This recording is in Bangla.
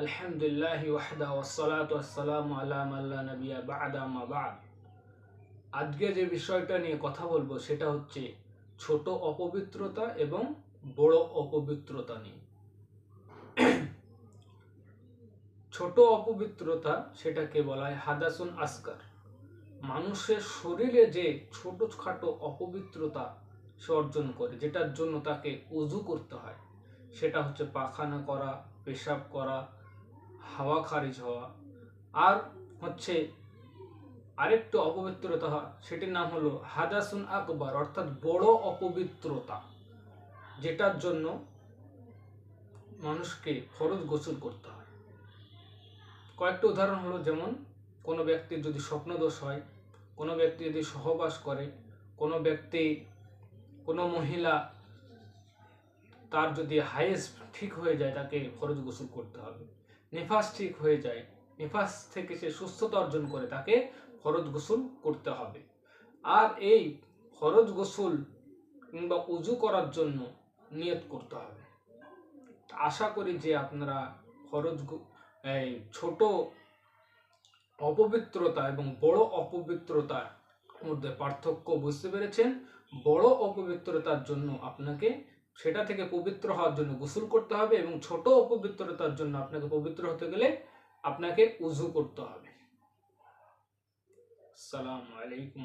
আলহামদুলিল্লাহি ওয়াহদা ওয়াসসালাতু ওয়াসসালামু আলা মান লা নাবিয়্যা বা'দা আম্মা বা'দ। আজকে যে বিষয়টা নিয়ে কথা বলবো সেটা হচ্ছে ছোট অপবিত্রতা এবং বড় অপবিত্রতা নিয়ে। ছোট অপবিত্রতা সেটাকে বলা হয় হাদাসুন আসগার। মানুষের শরীরে যে ছোটখাটো অপবিত্রতা সে অর্জন করে, যেটার জন্য তাকে ওযু করতে হয়, সেটা হচ্ছে পায়খানা করা, পেশাব করা, হাওয়া খারিজ হওয়া। আর হচ্ছে আরেকটু অপবিত্রতা, সেটির নাম হলো হাদাসুন আকবার, অর্থাৎ বড় অপবিত্রতা, যেটার জন্য মানুষকে ফরজ গোসল করতে হয়। কয়েকটা উদাহরণ হলো, যেমন কোনো ব্যক্তির যদি স্বপ্নদোষ হয়, কোনো ব্যক্তি যদি সহবাস করে, কোনো ব্যক্তি, কোনো মহিলা তার যদি হাইজ ঠিক হয়ে যায় তাকে ফরজ গোসল করতে হবে। নিফাস ঠিক হয়ে যায়, নিফাস থেকে সে সুস্থতা অর্জন করে, তাকে ফরজ গোসল করতে হবে। আর এই ফরজ গোসল কিংবা উজু করার জন্য নিয়ত করতে হবে। আশা করি যে আপনারা এই ছোট অপবিত্রতা এবং বড় অপবিত্রতার মধ্যে পার্থক্য বুঝতে পেরেছেন। বড় অপবিত্রতার জন্য আপনাকে সেটা থেকে পবিত্র হওয়ার জন্য গোসল করতে হবে, এবং ছোট অপবিত্রতার জন্য আপনাকে পবিত্র হতে গেলে আপনাকে উযু করতে হবে। আসসালামু আলাইকুম।